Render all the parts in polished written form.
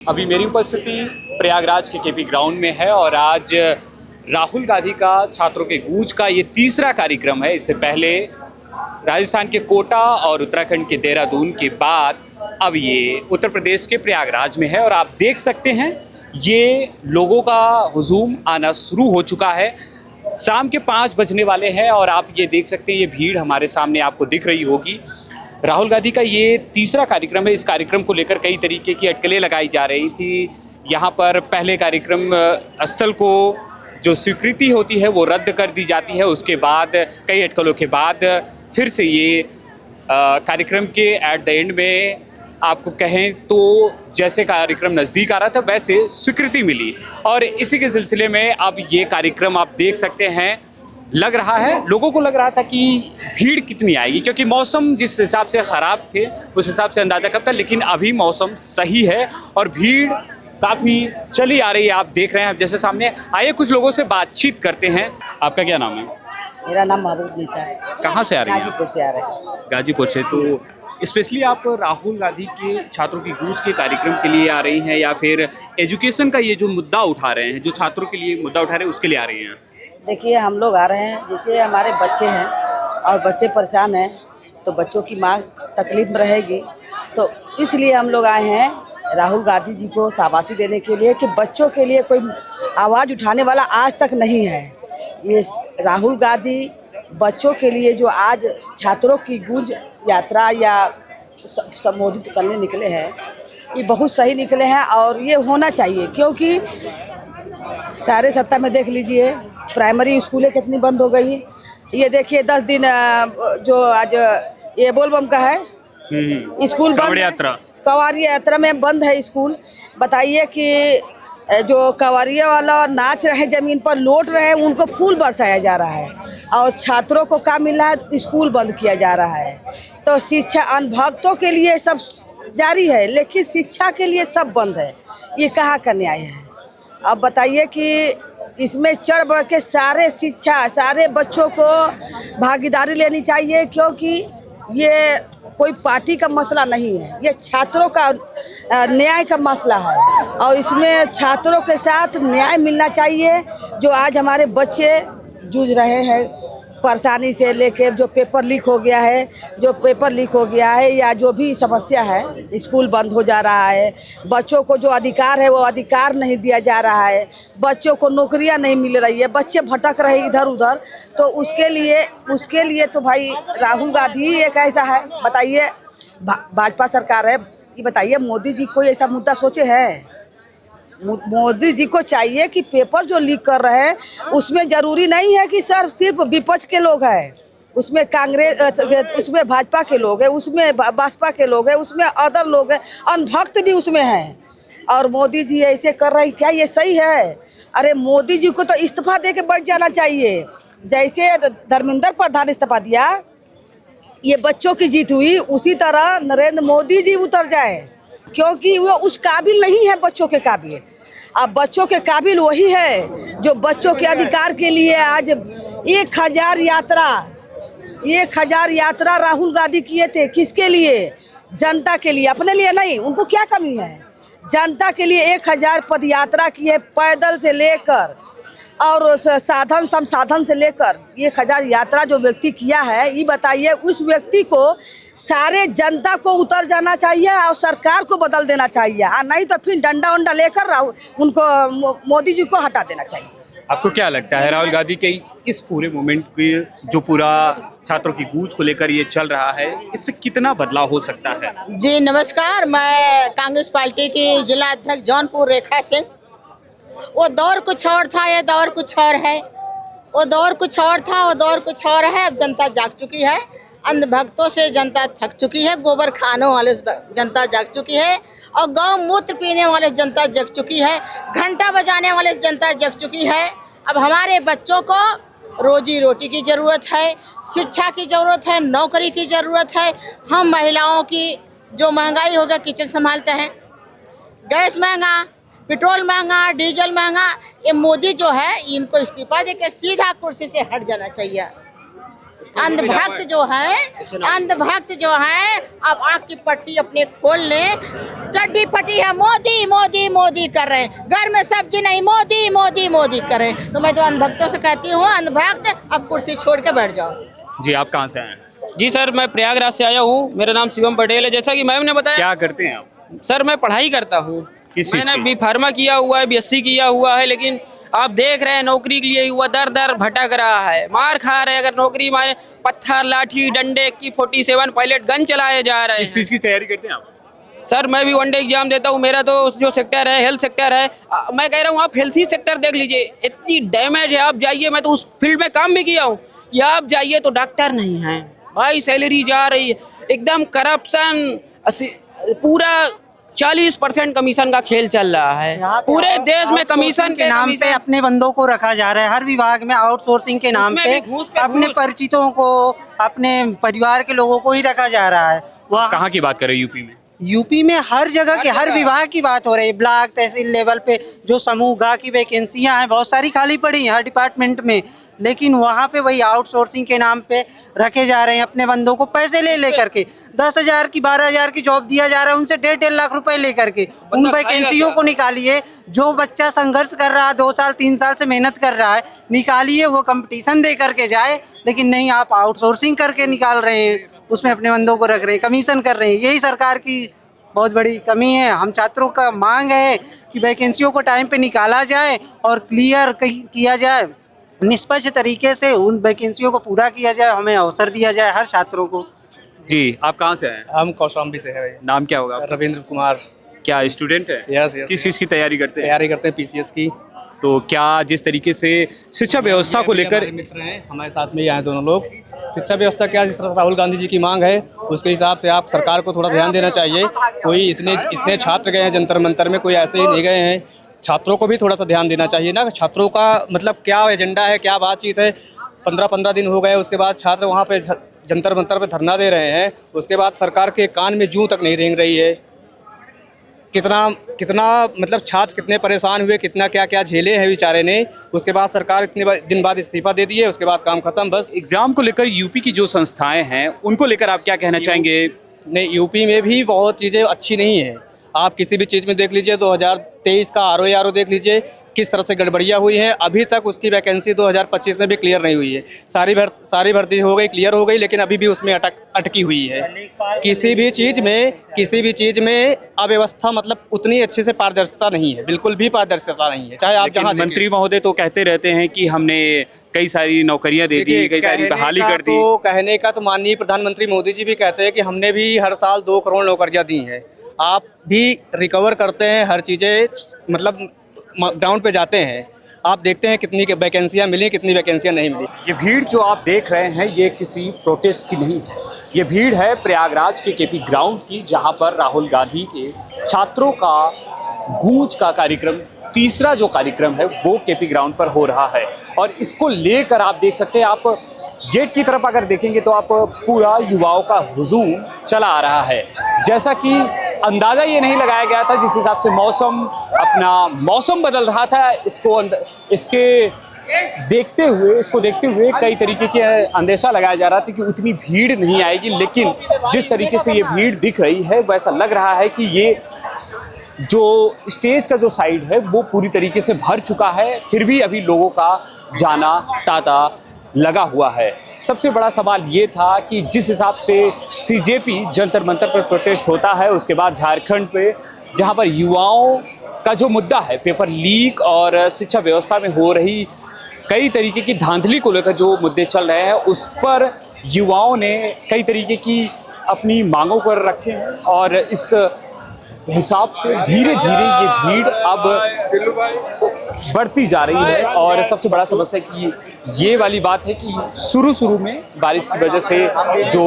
अभी मेरी उपस्थिति प्रयागराज के केपी ग्राउंड में है और आज राहुल गांधी का छात्रों के गूंज का ये तीसरा कार्यक्रम है। इससे पहले राजस्थान के कोटा और उत्तराखंड के देहरादून के बाद अब ये उत्तर प्रदेश के प्रयागराज में है और आप देख सकते हैं ये लोगों का हुजूम आना शुरू हो चुका है। शाम के 5 बजने वाले हैं और आप ये देख सकते हैं ये भीड़ हमारे सामने आपको दिख रही होगी। राहुल गांधी का ये तीसरा कार्यक्रम है। इस कार्यक्रम को लेकर कई तरीके की अटकलें लगाई जा रही थी। यहाँ पर पहले कार्यक्रम स्थल को जो स्वीकृति होती है वो रद्द कर दी जाती है। उसके बाद कई अटकलों के बाद फिर से ये कार्यक्रम के एट द एंड में आपको कहें तो जैसे कार्यक्रम नज़दीक आ रहा था वैसे स्वीकृति मिली और इसी के सिलसिले में अब ये कार्यक्रम आप देख सकते हैं। लग रहा है लोगों को लग रहा था कि भीड़ कितनी आएगी, क्योंकि मौसम जिस हिसाब से ख़राब थे उस हिसाब से अंदाज़ा करता, लेकिन अभी मौसम सही है और भीड़ काफ़ी चली आ रही है। आप देख रहे हैं। जैसे सामने आइए कुछ लोगों से बातचीत करते हैं। आपका क्या नाम है? मेरा नाम महबूब निशा है। कहाँ से आ रही हैं? गाजीपुर से आ रहे हैं। गाजीपुर से। तो स्पेशली आप राहुल गांधी के छात्रों की गूंज के कार्यक्रम के लिए आ रही हैं या फिर एजुकेशन का ये जो मुद्दा उठा रहे हैं, जो छात्रों के लिए मुद्दा उठा रहे हैं उसके लिए आ रही हैं? देखिए, हम लोग आ रहे हैं, जैसे हमारे बच्चे हैं और बच्चे परेशान हैं तो बच्चों की माँ तकलीफ में रहेगी, तो इसलिए हम लोग आए हैं राहुल गांधी जी को शाबाशी देने के लिए कि बच्चों के लिए कोई आवाज़ उठाने वाला आज तक नहीं है। ये राहुल गांधी बच्चों के लिए जो आज छात्रों की गूंज यात्रा या संबोधित करने निकले हैं, ये बहुत सही निकले हैं और ये होना चाहिए, क्योंकि सारे सत्ता में देख लीजिए प्राइमरी स्कूलें कितनी बंद हो गई। ये देखिए 10 दिन जो आज ये बोलबम का है स्कूल बंद, कवारिया यात्रा में बंद है स्कूल। बताइए कि जो कवारिया वाला नाच रहे ज़मीन पर लौट रहे हैं उनको फूल बरसाया जा रहा है और छात्रों को क्या मिल रहा है? स्कूल बंद किया जा रहा है। तो शिक्षा अनभक्तों के लिए सब जारी है लेकिन शिक्षा के लिए सब बंद है। ये कहाँ का न्याय है? अब बताइए कि इसमें चढ़ बढ़ के सारे बच्चों को भागीदारी लेनी चाहिए, क्योंकि ये कोई पार्टी का मसला नहीं है, ये छात्रों का न्याय का मसला है और इसमें छात्रों के साथ न्याय मिलना चाहिए। जो आज हमारे बच्चे जूझ रहे हैं परेशानी से लेके जो पेपर लीक हो गया है या जो भी समस्या है, स्कूल बंद हो जा रहा है, बच्चों को जो अधिकार है वो अधिकार नहीं दिया जा रहा है, बच्चों को नौकरियां नहीं मिल रही है, बच्चे भटक रहे इधर उधर, तो उसके लिए तो भाई राहुल गांधी एक ऐसा है। बताइए भाजपा सरकार है, ये बताइए मोदी जी कोई ऐसा मुद्दा सोचे है? मोदी जी को चाहिए कि पेपर जो लीक कर रहे हैं उसमें ज़रूरी नहीं है कि सर सिर्फ विपक्ष के लोग हैं, उसमें कांग्रेस, उसमें भाजपा के लोग हैं, उसमें बसपा के लोग हैं, उसमें अदर लोग हैं, अनभक्त भी उसमें हैं और मोदी जी ऐसे कर रहे हैं। क्या ये सही है? अरे मोदी जी को तो इस्तीफा दे के बैठ जाना चाहिए। जैसे धर्मेंद्र प्रधान इस्तीफा दिया, ये बच्चों की जीत हुई, उसी तरह नरेंद्र मोदी जी उतर जाए, क्योंकि वो उस काबिल नहीं है बच्चों के काबिल। अब बच्चों के काबिल वही है जो बच्चों के अधिकार के लिए आज 1000 यात्रा राहुल गांधी किए थे। किसके लिए? जनता के लिए, अपने लिए नहीं। उनको क्या कमी है? जनता के लिए 1000 पद यात्रा किए, पैदल से लेकर और साधन संसाधन से लेकर 1000 यात्रा जो व्यक्ति किया है, ये बताइए उस व्यक्ति को सारे जनता को उतर जाना चाहिए और सरकार को बदल देना चाहिए, और नहीं तो फिर डंडा वंडा लेकर उनको मोदी जी को हटा देना चाहिए। आपको क्या लगता है राहुल गांधी के इस पूरे मोमेंट के जो पूरा छात्रों की गूंज को लेकर ये चल रहा है, इससे कितना बदलाव हो सकता है? जी नमस्कार, मैं कांग्रेस पार्टी की जिला अध्यक्ष जौनपुर रेखा सिंह। वो दौर कुछ और था, ये दौर कुछ और है। वो दौर कुछ और था, वो दौर कुछ और है। अब जनता जाग चुकी है, अंधभक्तों से जनता थक चुकी है, गोबर खानों वाले जनता जाग चुकी है और गौ मूत्र पीने वाले जनता जग चुकी है, घंटा बजाने वाले जनता जग चुकी है। अब हमारे बच्चों को रोजी रोटी की ज़रूरत है, शिक्षा की ज़रूरत है, नौकरी की ज़रूरत है। हम महिलाओं की जो महंगाई हो गया, किचन संभालते हैं, गैस महंगा, पेट्रोल महंगा, डीजल महंगा, ये मोदी जो है इनको इस्तीफा देके सीधा कुर्सी से हट जाना चाहिए। अंधभक्त जो है अब आँख की पट्टी अपने खोल ले, चड्डी फटी है, मोदी मोदी मोदी कर रहे हैं, घर में सब्जी नहीं, मोदी मोदी मोदी कर रहे हैं। तो मैं तो अंधभक्तों से कहती हूँ, अंधभक्त अब कुर्सी छोड़ के बैठ जाओ। जी, आप कहाँ से आए हैं? जी सर, मैं प्रयागराज से आया हूँ। मेरा नाम शिवम पटेल है। जैसा कि मैम ने बताया, क्या करते हैं आप? सर मैं पढ़ाई करता हूँ। किस चीज़ मैंने की? बी फार्मा किया हुआ है, BSc किया हुआ है, लेकिन आप देख रहे हैं नौकरी के लिए युवा दर दर भटक रहा है, मार खा रहे हैं। अगर नौकरी मारे, पत्थर लाठी डंडे की 47 पायलट गन चलाए जा रहे किस हैं। चीज़ की तैयारी करते हैं आप? सर मैं भी वन डे एग्जाम देता हूँ। मेरा तो जो सेक्टर है हेल्थ सेक्टर है। मैं कह रहा हूँ आप हेल्थ ही सेक्टर देख लीजिए, इतनी डैमेज है। आप जाइए, मैं तो उस फील्ड में काम भी किया हूँ, कि आप जाइए तो डॉक्टर नहीं है भाई, सैलरी जा रही है, एकदम करप्शन, पूरा 40% कमीशन का खेल चल रहा है। पूरे देश में कमीशन के नाम पे अपने बंदों को रखा जा रहा है। हर विभाग में आउटसोर्सिंग के नाम पे अपने परिचितों को, अपने परिवार के लोगों को ही रखा जा रहा है। वहाँ कहाँ की बात कर रहे हैं? यूपी में? यूपी में हर जगह के हर विभाग की बात हो रही है। ब्लॉक तहसील लेवल पे जो समूह गा की वैकेंसियां हैं बहुत सारी खाली पड़ी हैं हर डिपार्टमेंट में, लेकिन वहाँ पे वही आउटसोर्सिंग के नाम पे रखे जा रहे हैं अपने बंदों को, पैसे ले करके 10,000 की 12,000 की जॉब दिया जा रहा है उनसे 1.5 लाख रुपए लेकर के। उन वैकेंसियों को निकालिए, जो बच्चा संघर्ष कर रहा है 2 साल 3 साल से मेहनत कर रहा है, निकालिए, वो कंपटीशन दे करके जाए। लेकिन नहीं, आप आउटसोर्सिंग करके निकाल रहे हैं, उसमें अपने बंदों को रख रहे हैं, कमीशन कर रहे हैं। यही सरकार की बहुत बड़ी कमी है। हम छात्रों का मांग है कि वैकेंसियों को टाइम पे निकाला जाए और क्लियर किया जाए, निष्पक्ष तरीके से उन वैकेंसियों को पूरा किया जाए, हमें अवसर दिया जाए हर छात्रों को। जी, आप कहाँ से आए हैं? हम कौशाम्बी से हैं। नाम क्या होगा आपका? रविंद्र कुमार। क्या स्टूडेंट है? यस। किस चीज़ की तैयारी करते हैं? तैयारी करते हैं PCS की। तो क्या जिस तरीके से शिक्षा व्यवस्था को लेकर, हमारे मित्र हैं, हमारे साथ में ही आए दोनों लोग। शिक्षा व्यवस्था क्या, जिस तरह राहुल गांधी जी की मांग है उसके हिसाब से आप सरकार को थोड़ा ध्यान देना चाहिए। कोई इतने छात्र गए हैं जंतर मंतर में, कोई ऐसे ही नहीं गए हैं। छात्रों को भी थोड़ा सा ध्यान देना चाहिए ना, छात्रों का मतलब क्या एजेंडा है, क्या बातचीत है। 15-15 दिन हो गए, उसके बाद छात्र वहाँ पे जंतर मंतर पे धरना दे रहे हैं, उसके बाद सरकार के कान में जूं तक नहीं रेंग रही है। कितना मतलब छात्र कितने परेशान हुए, कितना क्या क्या झेले हैं बेचारे ने। उसके बाद सरकार इतने दिन बाद इस्तीफा दे दिए, उसके बाद काम खत्म। बस एग्जाम को लेकर यूपी की जो संस्थाएं हैं उनको लेकर आप क्या कहना चाहेंगे? नहीं, यूपी में भी बहुत चीज़ें अच्छी नहीं है। आप किसी भी चीज़ में देख लीजिए, 2023 का RO देख लीजिए किस तरह से गड़बड़ियाँ हुई हैं। अभी तक उसकी वैकेंसी 2025 में भी क्लियर नहीं हुई है। सारी भर्ती हो गई, क्लियर हो गई, लेकिन अभी भी उसमें अटकी हुई है। किसी भी चीज़ में अव्यवस्था, मतलब उतनी अच्छे से पारदर्शिता नहीं है, बिल्कुल भी पारदर्शिता नहीं है। चाहे आप जहाँ मंत्री महोदय तो कहते रहते हैं कि हमने कई सारी नौकरियां दे दी, कई सारी बहाली कर दी। तो कहने का तो माननीय प्रधानमंत्री मोदी जी भी कहते हैं कि हमने भी हर साल 2 करोड़ नौकरियां दी हैं। आप भी रिकवर करते हैं हर चीज़ें, मतलब ग्राउंड पे जाते हैं, आप देखते हैं कितनी वैकेंसियां मिली, कितनी वैकेंसियां नहीं मिली। ये भीड़ जो आप देख रहे हैं ये किसी प्रोटेस्ट की नहीं है, ये भीड़ है प्रयागराज के KP ग्राउंड की, जहां पर राहुल गांधी के छात्रों का गूंज का कार्यक्रम, तीसरा जो कार्यक्रम है वो KP ग्राउंड पर हो रहा है। और इसको लेकर आप देख सकते हैं, आप गेट की तरफ अगर देखेंगे तो आप पूरा युवाओं का हुजूम चला आ रहा है। जैसा कि अंदाज़ा ये नहीं लगाया गया था, जिस हिसाब से मौसम बदल रहा था, इसको देखते हुए कई तरीके के अंदेशा लगाया जा रहा था कि उतनी भीड़ नहीं आएगी। लेकिन जिस तरीके से ये भीड़ दिख रही है वैसा लग रहा है कि ये जो स्टेज का जो साइड है वो पूरी तरीके से भर चुका है, फिर भी अभी लोगों का जाना तांता लगा हुआ है। सबसे बड़ा सवाल ये था कि जिस हिसाब से CJP जंतर मंतर पर प्रोटेस्ट होता है, उसके बाद झारखंड पे जहां पर युवाओं का जो मुद्दा है, पेपर लीक और शिक्षा व्यवस्था में हो रही कई तरीके की धांधली को लेकर जो मुद्दे चल रहे हैं, उस पर युवाओं ने कई तरीके की अपनी मांगों को रखे हैं। और इस हिसाब से धीरे धीरे ये भीड़ अब बढ़ती जा रही है। और सबसे बड़ा समस्या कि ये वाली बात है कि शुरू में बारिश की वजह से जो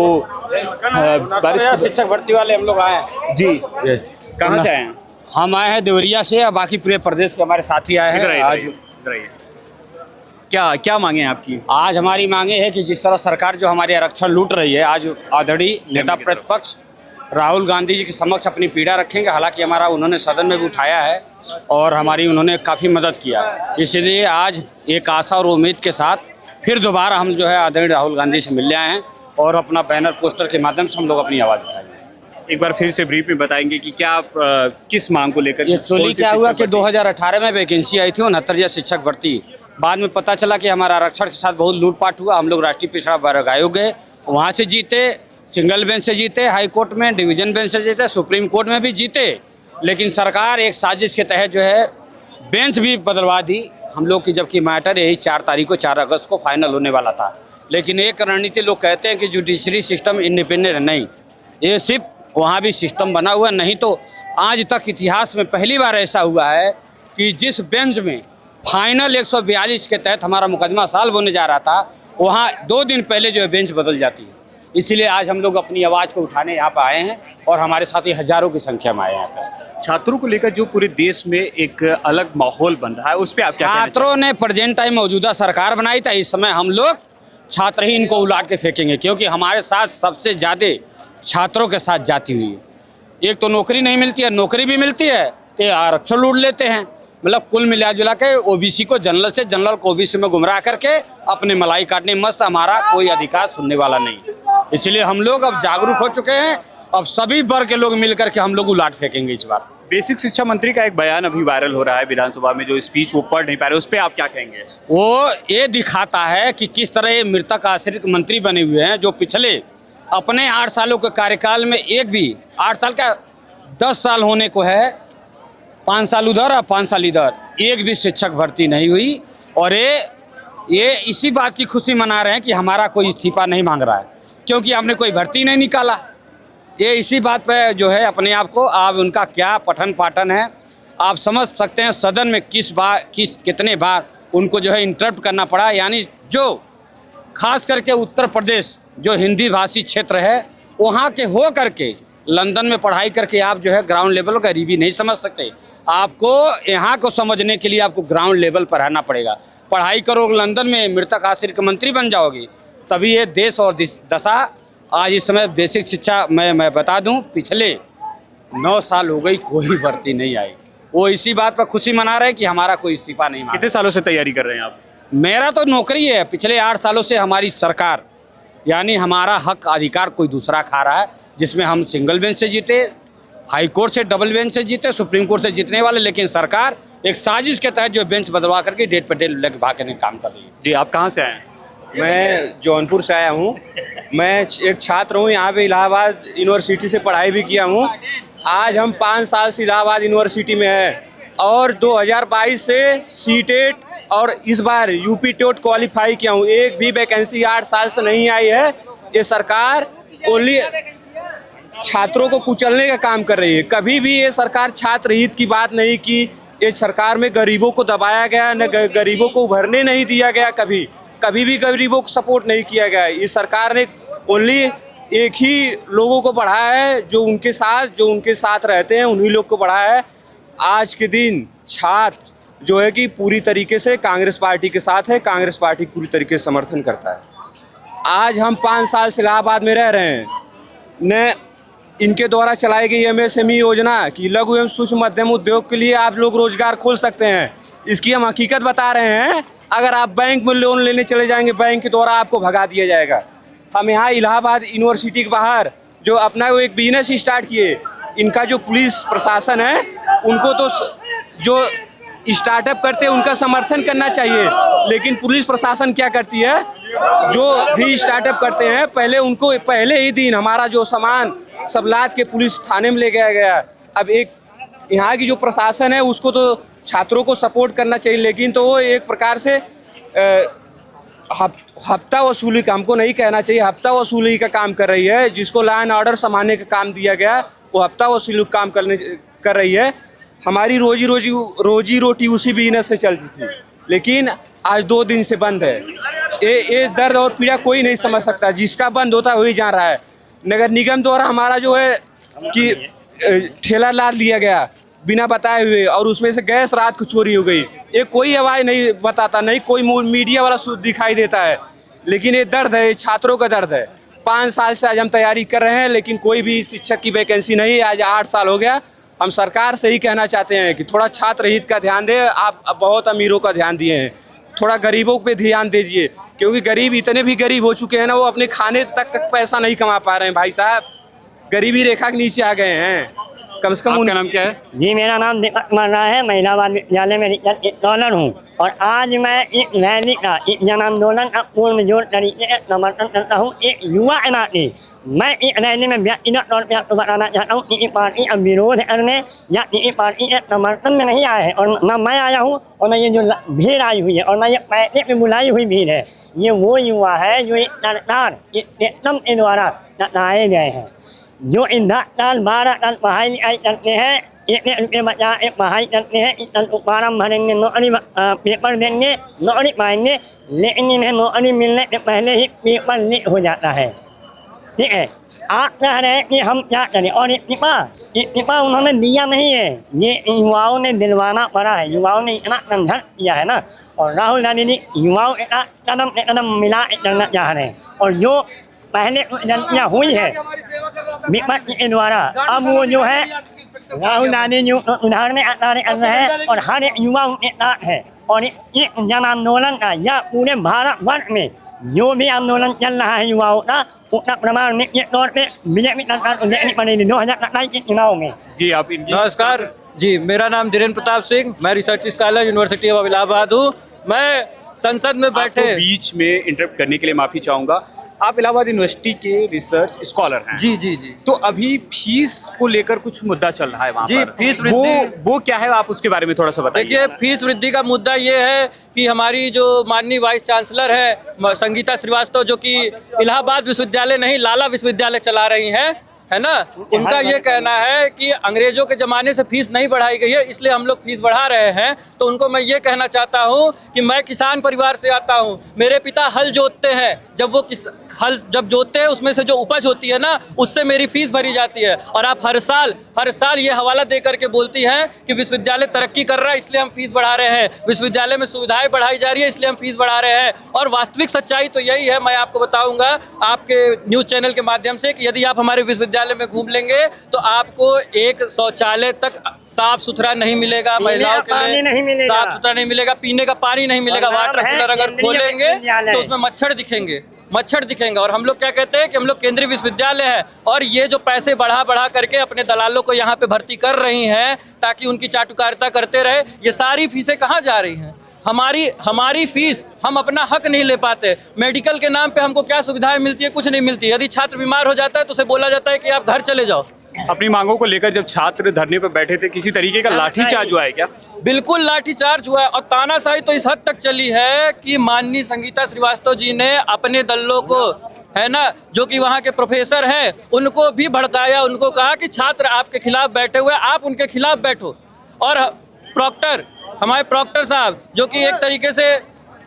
बारिश की शिक्षक भर्ती वाले हम लोग आए हैं। जी, कहाँ से आए हैं? हम आए हैं देवरिया से, और बाकी पूरे प्रदेश के हमारे साथी आए हैं। आज क्या मांगे हैं आपकी? आज हमारी मांगे है कि जिस तरह सरकार जो हमारे आरक्षण लूट रही है, आज आदरणीय नेता प्रतिपक्ष राहुल गांधी जी के समक्ष अपनी पीड़ा रखेंगे। हालांकि हमारा उन्होंने सदन में भी उठाया है और हमारी उन्होंने काफ़ी मदद किया, इसलिए आज एक आशा और उम्मीद के साथ फिर दोबारा हम जो है आदरणीय राहुल गांधी से मिलने आए हैं और अपना बैनर पोस्टर के माध्यम से हम लोग अपनी आवाज़ उठाएंगे। एक बार फिर से ब्रीफ में बताएंगे कि क्या किस मांग को लेकर एक्चुअली क्या हुआ कि 2018 में वैकेंसी आई थी 69 शिक्षक भर्ती। बाद में पता चला कि हमारा आरक्षण के साथ बहुत लूटपाट हुआ। हम लोग राष्ट्रीय पिछड़ा वर्ग आयोग गए, वहाँ से जीते, सिंगल बेंच से जीते, हाई कोर्ट में, डिवीजन बेंच से जीते, सुप्रीम कोर्ट में भी जीते। लेकिन सरकार एक साजिश के तहत जो है बेंच भी बदलवा दी हम लोग की, जबकि मैटर यही 4 अगस्त को फाइनल होने वाला था। लेकिन एक रणनीति लोग कहते हैं कि जुडिशरी सिस्टम इंडिपेंडेंट नहीं, ये सिर्फ वहाँ भी सिस्टम बना हुआ नहीं। तो आज तक इतिहास में पहली बार ऐसा हुआ है कि जिस बेंच में फाइनल 142 के तहत हमारा मुकदमा सॉल्व होने जा रहा था, वहाँ 2 दिन पहले जो है बेंच बदल जाती है। इसीलिए आज हम लोग अपनी आवाज़ को उठाने यहाँ पर आए हैं और हमारे साथी हजारों की संख्या में आए हैं यहाँ पर। छात्रों को लेकर जो पूरे देश में एक अलग माहौल बन रहा है, उस पर आप क्या कहना चाहेंगे? छात्रों ने प्रेजेंट टाइम मौजूदा सरकार बनाई था, इस समय हम लोग छात्र ही इनको उलाट के फेंकेंगे, क्योंकि हमारे साथ सबसे ज़्यादा छात्रों के साथ जाती हुई है। एक तो नौकरी नहीं मिलती है, नौकरी भी मिलती है तो आरक्षण लूट लेते हैं। मतलब कुल मिला जुला के ओबीसी को जनरल से जनरल को ओबीसी में गुमराह करके अपने मलाई काटने मस्त, हमारा कोई अधिकार सुनने वाला नहीं। इसलिए हम लोग अब जागरूक हो चुके हैं, अब सभी वर्ग के लोग मिलकर के हम लोग उलाट फेंकेंगे इस बार। बेसिक शिक्षा मंत्री का एक बयान अभी वायरल हो रहा है विधानसभा में, जो स्पीच वो पढ़ नहीं पा रहे, उस पर आप क्या कहेंगे? वो ये दिखाता है कि किस तरह ये मृतक आश्रित मंत्री बने हुए हैं, जो पिछले अपने 8 सालों के कार्यकाल में एक भी 8 साल का 10 साल होने को है, 5 साल उधर और 5 साल इधर, एक भी शिक्षक भर्ती नहीं हुई। और ये इसी बात की खुशी मना रहे हैं कि हमारा कोई इस्तीफा नहीं मांग रहा है, क्योंकि आपने कोई भर्ती नहीं निकाला। ये इसी बात पे जो है अपने आप को, आप उनका क्या पठन पाठन है आप समझ सकते हैं। सदन में कितने बार उनको जो है इंटरप्ट करना पड़ा। यानी जो खास करके उत्तर प्रदेश जो हिंदी भाषी क्षेत्र है, वहाँ के हो करके लंदन में पढ़ाई करके आप जो है ग्राउंड लेवल का गरीबी नहीं समझ सकते। आपको यहाँ को समझने के लिए आपको ग्राउंड लेवल पर रहना पड़ेगा। पढ़ाई करोगे लंदन में, मृतक आश्रित मंत्री बन जाओगे, तभी ये देश और दशा। आज इस समय बेसिक शिक्षा मैं बता दूं, पिछले 9 साल हो गई कोई भर्ती नहीं आई। वो इसी बात पर खुशी मना रहे हैं कि हमारा कोई इस्तीफा नहीं मांगा। कितने सालों से तैयारी कर रहे हैं आप? मेरा तो नौकरी है, पिछले 8 सालों से हमारी सरकार यानी हमारा हक अधिकार कोई दूसरा खा रहा है, जिसमें हम सिंगल बेंच से जीते, हाई कोर्ट से डबल बेंच से जीते, सुप्रीम कोर्ट से जीतने वाले। लेकिन सरकार एक साजिश के तहत जो बेंच बदलवा करके डेट पर डेट लग भागने काम कर रही है। जी, आप कहाँ से आए हैं? मैं जौनपुर से आया हूँ। मैं एक छात्र हूँ, यहाँ पे इलाहाबाद यूनिवर्सिटी से पढ़ाई भी किया हूँ। आज हम 5 साल से इलाहाबाद यूनिवर्सिटी में हैं और 2022 से सीटेट और इस बार यूपी टेट क्वालिफाई किया हूँ। एक भी वैकेंसी 8 साल से नहीं आई है। ये सरकार ओनली छात्रों को कुचलने का काम कर रही है। कभी भी ये सरकार छात्र हित की बात नहीं की। ये सरकार में गरीबों को दबाया गया, न गरीबों को उभरने नहीं दिया गया। कभी भी गरीबों को सपोर्ट नहीं किया गया। इस सरकार ने ओनली एक ही लोगों को बढ़ाया है, जो उनके साथ रहते हैं उन्हीं लोग को बढ़ाया है। आज के दिन छात्र जो है कि पूरी तरीके से कांग्रेस पार्टी के साथ है, कांग्रेस पार्टी पूरी तरीके से समर्थन करता है। आज हम 5 साल से इलाहाबाद में रह रहे हैं। न इनके द्वारा चलाई गई MSME योजना कि लघु एवं सूक्ष्म मध्यम उद्योग के लिए आप लोग रोजगार खोल सकते हैं, इसकी हम हकीकत बता रहे हैं। अगर आप बैंक में लोन लेने चले जाएंगे, बैंक के द्वारा आपको भगा दिया जाएगा। हम यहाँ इलाहाबाद यूनिवर्सिटी के बाहर जो अपना वो एक बिजनेस स्टार्ट किए, इनका जो पुलिस प्रशासन है उनको तो जो स्टार्टअप करते हैं उनका समर्थन करना चाहिए। लेकिन पुलिस प्रशासन क्या करती है, जो भी स्टार्टअप करते हैं पहले ही दिन हमारा जो सामान सब लाद के पुलिस थाने में ले गया। अब एक यहाँ की जो प्रशासन है उसको तो छात्रों को सपोर्ट करना चाहिए, लेकिन तो वो एक प्रकार से हफ्ता वसूली का, हमको नहीं कहना चाहिए, हफ्ता वसूली का काम कर रही है। जिसको लॉ एंड ऑर्डर संभालने का काम दिया गया वो हफ्ता वसूली का काम कर रही है। हमारी रोजी रोटी उसी बिजनेस से चलती थी, लेकिन आज 2 दिन से बंद है। ये दर्द और पीड़ा कोई नहीं समझ सकता। जिसका बंद होता है वही जान रहा है। नगर निगम द्वारा हमारा जो है कि ठेला लाद लिया गया बिना बताए हुए, और उसमें से गैस रात को चोरी हो गई। ये कोई आवाज़ नहीं बताता, नहीं कोई मीडिया वाला दिखाई देता है। लेकिन ये दर्द है, ये छात्रों का दर्द है। 5 साल से आज हम तैयारी कर रहे हैं, लेकिन कोई भी शिक्षक की वैकेंसी नहीं। आज 8 साल हो गया। हम सरकार से ही कहना चाहते हैं कि थोड़ा छात्र हित का ध्यान दें। आप बहुत अमीरों का ध्यान दिए हैं, थोड़ा गरीबों पे ध्यान दीजिए। क्योंकि गरीब इतने भी गरीब हो चुके हैं ना, वो अपने खाने तक पैसा नहीं कमा पा रहे हैं भाई साहब, गरीबी रेखा के नीचे आ गए हैं। कम से कम आपका नाम क्या है? जी मेरा नाम दीपक मर्रा है, मैं इलाहाबाद विद्यालय में रिजल्ट स्कॉलर हूँ और आज मैं इस रैली का, इस जन आंदोलन का पूर्णजोर तरीके से समर्थन करता हूँ। एक युवा के नाते मैं इस रैली में व्यक्तिगत तौर पर आपको बताना चाहता हूँ, किसी पार्टी का विरोध करने या किसी पार्टी के समर्थन में नहीं आया है और न मैं आया हूँ और न ये जो भीड़ आई हुई है और न ये पैसे पे बुलाई हुई भीड़ है। ये वो युवा है जो एक सरकार इस सिस्टम के द्वारा बताए गए हैं, जो इन 10 साल 12 साल पढ़ाई लिखाई करते हैं, 1 रुपये बचा के पढ़ाई करते हैं, इस साल फॉर्म भरेंगे, नौकरी पेपर देंगे, नौकरी पाएंगे, लेकिन इन्हें नौकरी मिलने से पहले ही पेपर लीक हो जाता है। ठीक है, आप कह रहे हैं कि हम क्या करें और इस्तीफा उन्होंने दिया नहीं है, ये युवाओं ने दिलवाना पड़ा है, युवाओं ने इतना संघर्ष किया है ना। और राहुल गांधी जी युवाओं के साथ कदम से कदम मिला के चलना चाह रहे हैं और जो पहले गलतियाँ हुई है विपक्ष के द्वारा, अब वो जो है राहुल गांधी जो उदाहरण कर रहे हैं और हर एक युवा उनके साथ है। और इस जन आंदोलन का या पूरे भारत वर्ष में जो भी आंदोलन चल रहा है युवाओं का, उसका प्रमाण निश्चित तौर पे बीजेपी सरकार को देखनी पड़ेगी 2027 के चुनाव में। जी आप इनकी नमस्कार जी, मेरा नाम धीरेन्द्र प्रताप सिंह, मैं research scholar university of Allahabad हूँ। मैं संसद में बैठे आपको बीच में इंटरप्ट करने के लिए माफी चाहूंगा। आप इलाहाबाद यूनिवर्सिटी के रिसर्च स्कॉलर हैं। जी जी जी तो अभी फीस को लेकर कुछ मुद्दा चल रहा है वहाँ जी, पर। फीस वृद्धि वो क्या है, आप उसके बारे में थोड़ा सा बताइए। देखिए, फीस वृद्धि का मुद्दा ये है कि हमारी जो माननीय वाइस चांसलर है संगीता श्रीवास्तव, जो कि इलाहाबाद विश्वविद्यालय नहीं लाला विश्वविद्यालय चला रही हैं, है ना, उनका ये कहना है कि अंग्रेजों के ज़माने से फीस नहीं बढ़ाई गई है, इसलिए हम लोग फीस बढ़ा रहे हैं। तो उनको मैं ये कहना चाहता हूँ कि मैं किसान परिवार से आता हूँ, मेरे पिता हल जोतते हैं, जब वो हल जब जोतते हैं उसमें से जो उपज होती है ना, उससे मेरी फीस भरी जाती है। और आप हर साल ये हवाला दे करके बोलती हैं कि विश्वविद्यालय तरक्की कर रहा है इसलिए हम फीस बढ़ा रहे हैं, विश्वविद्यालय में सुविधाएं बढ़ाई जा रही है इसलिए हम फीस बढ़ा रहे हैं। और वास्तविक सच्चाई तो यही है, मैं आपको बताऊंगा आपके न्यूज़ चैनल के माध्यम से, कि यदि आप हमारे विश्वविद्यालय में घूम लेंगे तो आपको एक शौचालय तक साफ सुथरा नहीं मिलेगा, महिलाओं के लिए साफ सुथरा नहीं मिलेगा, पीने का पानी नहीं मिलेगा। वाटर कूलर अगर खोलेंगे तो उसमें मच्छर दिखेंगे। और हम लोग क्या कहते हैं कि हम लोग केंद्रीय विश्वविद्यालय है और ये जो पैसे बढ़ा करके अपने दलालों को यहाँ पे भर्ती कर रही हैं ताकि उनकी चाटुकारिता करते रहे, ये सारी फीसें कहाँ जा रही हैं? हमारी फीस, हम अपना हक नहीं ले पाते। मेडिकल के नाम पे हमको क्या सुविधाएं मिलती है? कुछ नहीं मिलती। यदि छात्र बीमार हो जाता है तो उसे बोला जाता है कि आप घर चले जाओ। अपनी मांगों को लेकर जब छात्र धरने पर बैठे थे, किसी तरीके का लाठीचार्ज हुआ है क्या? बिल्कुल लाठीचार्ज हुआ है और तानाशाही तो इस हद तक चली है कि माननीय संगीता श्रीवास्तव जी ने अपने दलों को, है ना, जो कि वहाँ के प्रोफेसर हैं, उनको भी भड़काया, उनको कहा कि छात्र आपके खिलाफ बैठे हुए, आप उनके खिलाफ बैठो। और हमारे प्रॉक्टर साहब, जो कि एक तरीके से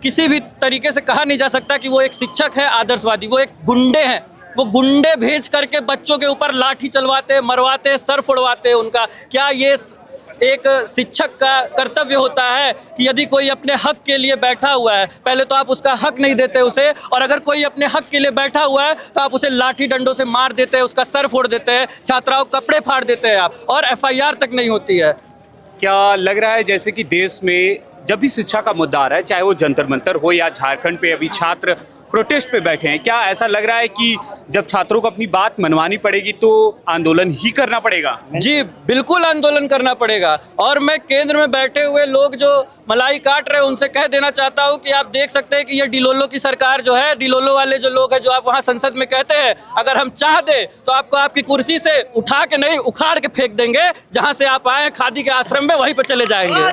किसी भी तरीके से कहा नहीं जा सकता कि वो एक शिक्षक है आदर्शवादी, वो एक गुंडे हैं। वो गुंडे भेज करके बच्चों के ऊपर लाठी चलवाते, मरवाते, सर फोड़वाते उनका। क्या ये एक शिक्षक का कर्तव्य होता है कि यदि कोई अपने हक के लिए बैठा हुआ है, पहले तो आप उसका हक नहीं देते उसे, और अगर कोई अपने हक के लिए बैठा हुआ है तो आप उसे लाठी डंडों से मार देते हैं, उसका सर फोड़ देते हैं, छात्राओं के कपड़े फाड़ देते हैं आप, और FIR तक नहीं होती है। क्या लग रहा है जैसे कि देश में जब भी शिक्षा का मुद्दा आ रहा है, चाहे वो जंतर मंतर हो या झारखंड पे अभी छात्र प्रोटेस्ट पे बैठे हैं, क्या ऐसा लग रहा है कि जब छात्रों को अपनी बात मनवानी पड़ेगी तो आंदोलन ही करना पड़ेगा? जी बिल्कुल आंदोलन करना पड़ेगा। और मैं केंद्र में बैठे हुए लोग जो मलाई काट रहे हैं उनसे कह देना चाहता हूं कि आप देख सकते हैं कि ये डिलोलो की सरकार जो है, डिलोलो वाले जो लोग हैं जो आप वहां संसद में कहते हैं, अगर हम चाह दे तो आपको आपकी कुर्सी से उठा के नहीं, उखाड़ के फेंक देंगे। जहां से आप आए खादी के आश्रम में वहीं पर चले जाएंगे।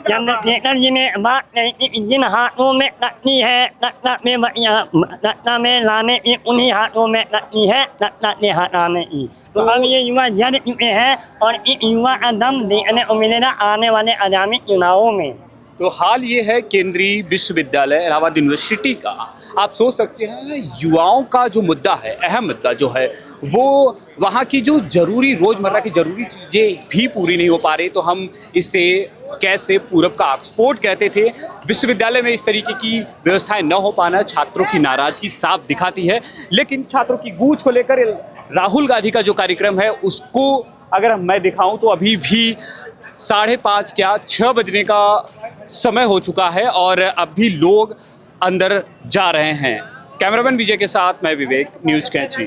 चंद्रशेखर जी ने बात कही, जिन हाथों में तख्ती है सत्ता में लाने की, उन्हीं हाथों में तख्ती है सत्ता के हटाने की। तो अब ये युवा जड़ चुके हैं और इस युवा का दम देखने को मिलेगा आने वाले आगामी चुनावों में। तो हाल ये है केंद्रीय विश्वविद्यालय इलाहाबाद यूनिवर्सिटी का। आप सोच सकते हैं युवाओं का जो मुद्दा है, अहम मुद्दा जो है, वो वहाँ की जो जरूरी रोज़मर्रा की ज़रूरी चीज़ें भी पूरी नहीं हो पा रही। तो हम इसे कैसे पूरब का एक्सपोर्ट कहते थे। विश्वविद्यालय में इस तरीके की व्यवस्थाएं न हो पाना छात्रों की नाराज़गी साफ दिखाती है। लेकिन छात्रों की गूंज को लेकर राहुल गांधी का जो कार्यक्रम है उसको अगर मैं दिखाऊं तो अभी भी 5:30 क्या 6 बजने का समय हो चुका है और अब भी लोग अंदर जा रहे हैं। कैमरामैन विजय के साथ मैं विवेक, न्यूज़ कैंची।